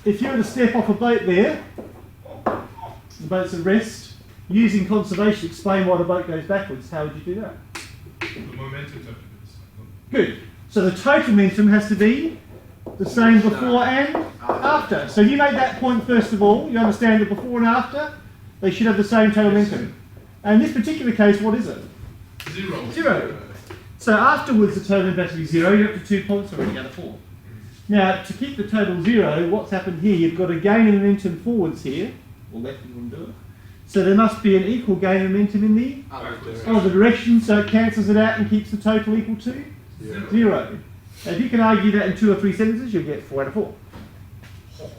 if you were to step off a boat there, the boat's at rest, using conservation to explain why the boat goes backwards, how would you do that? The momentum type of Good. So the total momentum has to be the same before and after. So if you make that point first of all, you understand that before and after, they should have the same total momentum. And in this particular case, what is it? Zero. Zero. So afterwards the total momentum has to be zero, you're up to 2 points already out of 4. Now, to keep the total zero, what's happened here, you've got a gain in momentum forwards here, or left if you want to do it. So there must be an equal gain in momentum in the other direction, so it cancels it out and keeps the total equal to zero. Now, if you can argue that in 2 or 3 sentences, you'll get 4 out of 4.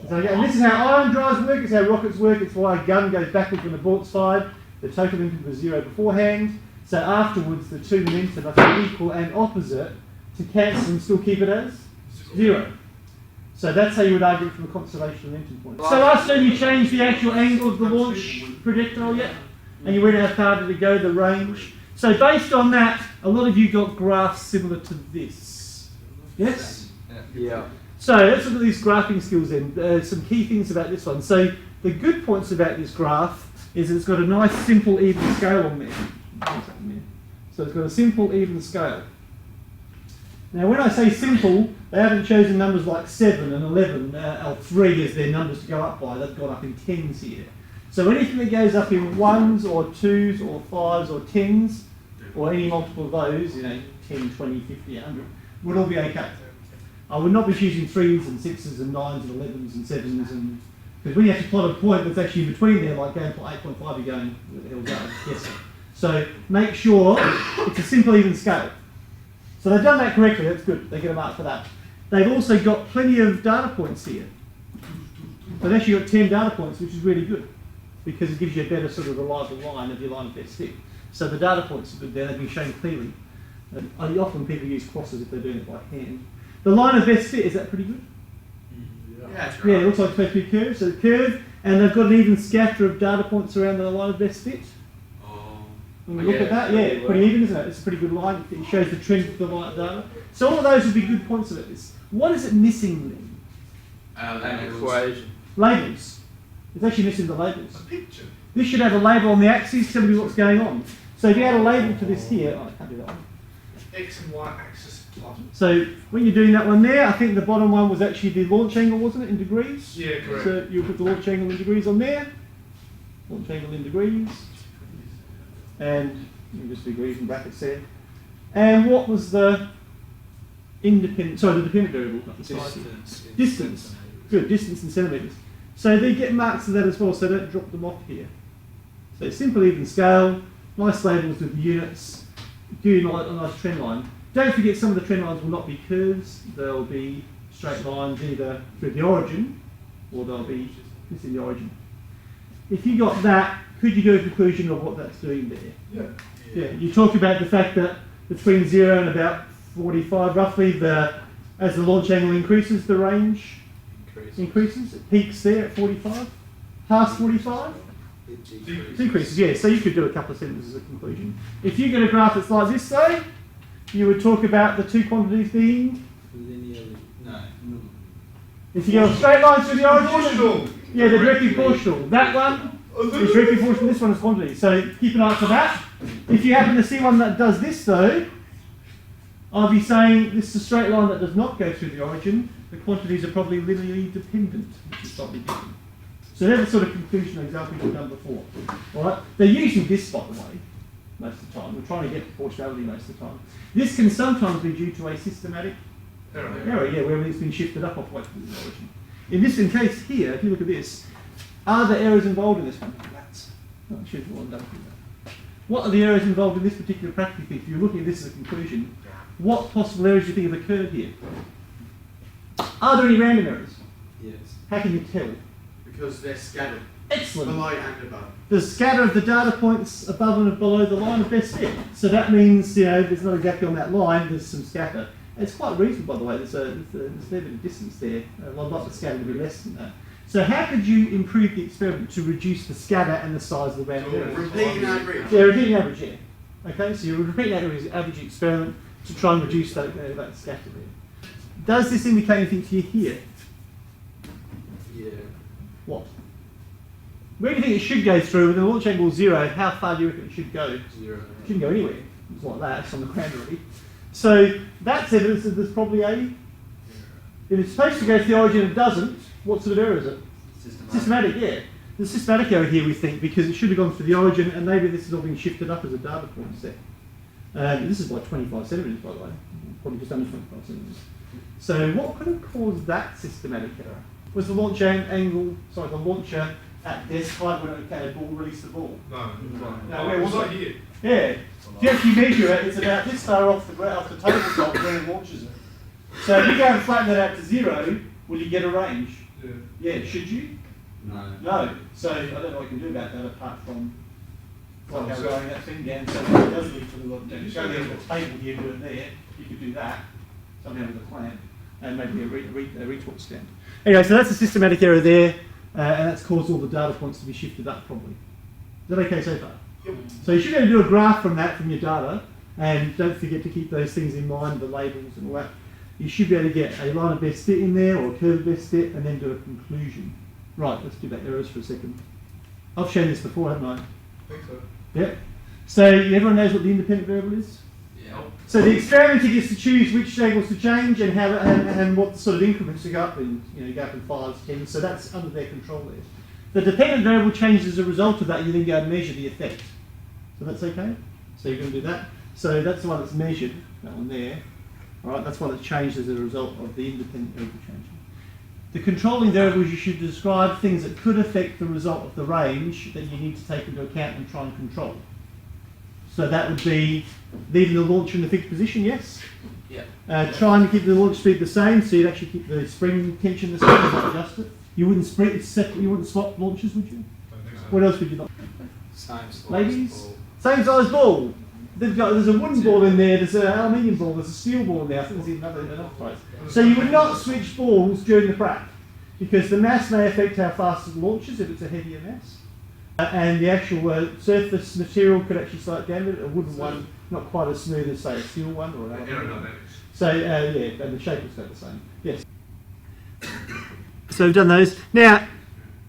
So, and this is how iron drives work, it's how rockets work, it's why a gun goes backwards when the bullet's fired. The total momentum was zero beforehand, so afterwards the two momentum must be equal and opposite to cancel and still keep it as zero. So that's how you would argue it from a conservation momentum point. So last time you changed the actual angle of the launch projectile yet? And you went how far did it go, the range. So based on that, a lot of you got graphs similar to this. Yes? Yeah. So let's look at these graphing skills then. Some key things about this one. So the good points about this graph is it's got a nice simple even scale on there. So it's got a simple even scale. Now when I say simple, they haven't chosen numbers like 7 and 11 or 3 as their numbers to go up by. They've gone up in 10s here. So anything that goes up in 1s or 2s or 5s or 10s, or any multiple of those, 10, 20, 50, 100, would all be okay. I would not be choosing 3s and 6s and 9s and 11s and 7s, and because when you have to plot a point that's actually in between there, like going for 8.5, you're going, where the hell goes? Yes. So make sure it's a simple even scale. So they've done that correctly, that's good, they get a mark for that. They've also got plenty of data points here. So they've actually got 10 data points, which is really good, because it gives you a better sort of reliable line of your line of best fit. So the data points are good there, they've been shown clearly. Often people use crosses if they're doing it by hand. The line of best fit, is that pretty good? Yeah, Yeah, it looks like it's supposed to be curved, so the curve, and they've got an even scatter of data points around the line of best fit. When you look at that, yeah, pretty even, isn't it? It's a pretty good line. It shows the trend of the line of data. So all of those would be good points about this. What is it missing then? An equation. Labels. It's actually missing the labels. A picture. This should have a label on the axis telling you what's going on. So if you add a label to this here, I can't do that one. X and Y axis plot. So when you're doing that one there, I think the bottom one was actually the launch angle, wasn't it, in degrees? Yeah, correct. So you'll put the launch angle in degrees on there. Launch angle in degrees. And just degrees in brackets there. And what was the independent, sorry, the dependent variable? Distance. Good, distance in centimetres. So they get marks of that as well, so don't drop them off here. So simple even scale, nice labels with units, do a nice trend line. Don't forget some of the trend lines will not be curves, they'll be straight lines either through the origin or they'll be missing the origin. If you got that, could you do a conclusion of what that's doing there? Yeah. You talk about the fact that between 0 and about 45 roughly, as the launch angle increases, the range increases. It peaks there at 45. Past 45? It decreases, yeah. So you could do a couple of sentences as a conclusion. If you get a graph that's like this, though, you would talk about the two quantities being? Linearly. No. If you go straight lines through the origin? Proportional. Yeah, they're directly proportional. That one is directly proportional, this one is quantity. So keep an eye for that. If you happen to see one that does this, though, I'll be saying this is a straight line that does not go through the origin. The quantities are probably linearly dependent, which is probably given. So they're the sort of conclusion examples we've done before. All right? They're using this, by the way, most of the time. We're trying to get proportionality most of the time. This can sometimes be due to a systematic error, yeah, where it's been shifted up off way from the origin. In this case here, if you look at this, are there errors involved in this one? That's not sure what I'm done with that. What are the errors involved in this particular practical thing? If you're looking at this as a conclusion, what possible errors do you think have occurred here? Are there any random errors? Yes. How can you tell? Because they're scattered. Excellent. Below and above. The scatter of the data points above and below the line of best fit. So that means, there's not exactly on that line, there's some scatter. It's quite reasonable, by the way, there's a fair bit of distance there. I'd like the scatter to be less than that. So how could you improve the experiment to reduce the scatter and the size of the random errors? Repeating average. Yeah, repeating average, yeah. Okay, so you're repeating average experiment to try and reduce that scatter there. Does this indicate anything to you here? Yeah. What? Where do you think it should go through? With the launch angle 0, how far do you reckon it should go? 0. It shouldn't go anywhere. It's like that, it's on the ground already. So that's evidence that there's probably a... If it's supposed to go to the origin and it doesn't, what sort of error is it? Systematic, yeah. There's a systematic error here, we think, because it should have gone to the origin, and maybe this is all being shifted up as a data point set. This is like 25 centimetres, by the way. Probably just under 25 centimetres. So what could have caused that systematic error? Was the launch angle, sorry, the launcher at desk height when it ball released the ball? No. No, where was it? it? Here. Yeah. If you actually measure it, it's about this far off the ground, off the tabletop when it launches it. So if you go and flatten that out to 0, will you get a range? Yeah. Yeah, should you? No. No. So I don't know what you can do about that apart from like how going that thing down so that it does lead to the lot. Go there with a table here, do it there. You could do that somehow with a clamp and maybe a retort stand. Anyway, so that's a systematic error there, and that's caused all the data points to be shifted up probably. Is that okay so far? Yep. So you should be able to do a graph from that, from your data, and don't forget to keep those things in mind, the labels and all that. You should be able to get a line of best fit in there or a curve of best fit and then do a conclusion. Right, let's do that errors for a second. I've shown this before, haven't I? I think so. Yep. So everyone knows what the independent variable is? Yeah. So the experimenter gets to choose which angles to change and how and what sort of increments to go up in, go up in 5s, 10s, so that's under their control there. The dependent variable changes as a result of that, you then go and measure the effect. So that's okay? So you're going to do that. So that's the one that's measured, that one there. Alright, that's one that's changed as a result of the independent variable changing. The controlling variables, you should describe things that could affect the result of the range that you need to take into account and try and control. So that would be leaving the launcher in the fixed position, yes? Yeah. Trying to keep the launch speed the same, so you'd actually keep the spring tension the same and not adjust it. You wouldn't swap launchers, would you? I think so. What else would you not? Same size Ladies? ball. Same size ball. There's a wooden ball in there, there's an aluminium ball, there's a steel ball in there, I think there's even another price. So you would not switch balls during the prac, because the mass may affect how fast it launches if it's a heavier mass. And the actual surface material could actually slow it down a bit. A wooden one, not quite as smooth as, say, a steel one or an aluminium one. Aerodynamics. So, yeah, and the shape will stay the same. Yes. So we've done those. Now,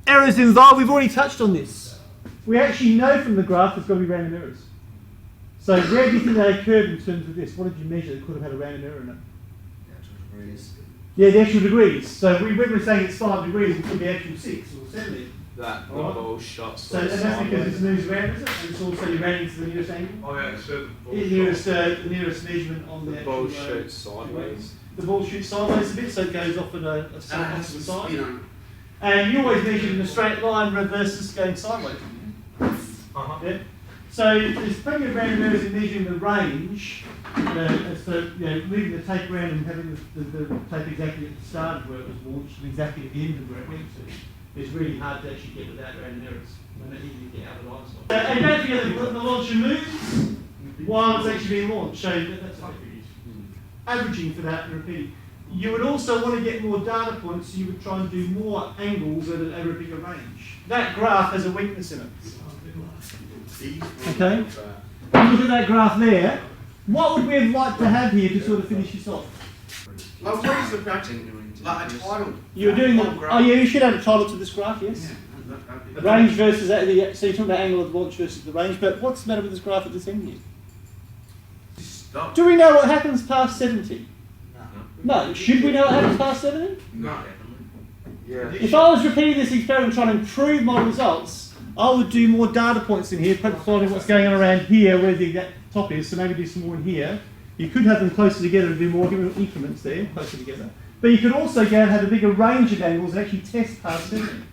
errors involved, we've already touched on this. We actually know from the graph there's got to be random errors. So where do you think they occurred in terms of this? What did you measure that could have had a random error in it? Yeah, the actual degrees. So when we're saying it's 5 degrees, it could be actual 6 or 7. That the Alright. ball shot So and that's because this moves around, is it? And it's also you ran into the nearest angle? Oh yeah, so The nearest measurement on the The actual... ball shoots sideways. The ball shoots sideways a bit, so it goes off in a sort And it of has to the some side. spin on it. And you always measure in a straight line versus going sideways. Uh-huh. Yeah. So there's plenty of random errors in measuring the range, as to leaving the tape around and having the tape exactly at the start of where it was launched and exactly at the end of where it went to. It's really hard to actually get without random errors. And that you get out of the line stop. And don't forget that the launcher moves while it's actually being launched. So that's like averaging for that and repeating. You would also want to get more data points, so you would try and do more angles at a bigger range. That graph has a weakness in it. Okay? Look at that graph there. What would we have liked to have here to sort of finish this off? Like, what is the practice? Like a title. You were doing Whole the, graph. oh yeah, you should have a title to this graph, yes? Yeah. Range versus, so you're talking about angle of launch versus the range, but what's the matter with this graph at this end here? Stop. Do we know what happens past 70? No. Should we know what happens past 70? No. Yeah. If I was repeating this experiment trying to improve my results, I would do more data points in here, finding what's going on around here, where the exact top is, so maybe do some more in here. You could have them closer together and do more increments there, closer together. But you could also go and have a bigger range of angles and actually test past 70.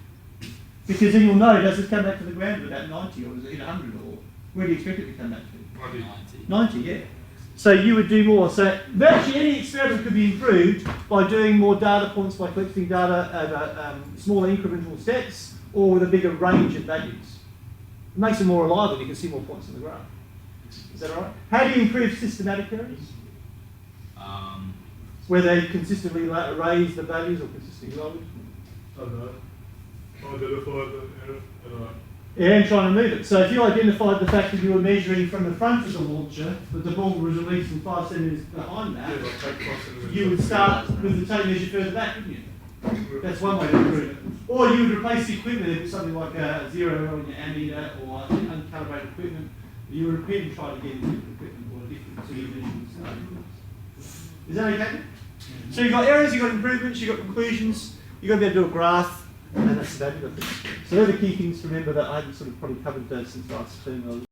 Because then you'll know, does it come back to the ground at about 90 or is it 100 or where do you expect it to come back to? 90, yeah. So you would do more. So virtually any experiment could be improved by doing more data points, by collecting data at smaller incremental steps or with a bigger range of values. It makes it more reliable, you can see more points in the graph. Is that all right? How do you improve systematic errors? Where they consistently raise the values or consistently lower? Identify the error. Yeah, and trying to move it. So if you identified the fact that you were measuring from the front of the launcher, but the ball was released in 5 centimetres behind that, you would start with the tape measure further back, wouldn't you? That's one way to improve it. Or you would replace the equipment if it's something like a 0 on your ammeter or uncalibrated equipment. You would repeat and try to get into different equipment or different sort of measurements. Is that okay? So you've got errors, you've got improvements, you've got conclusions, you've got to be able to do a graph, and that's about it, I think. So they're the key things to remember that I haven't sort of probably covered since last term.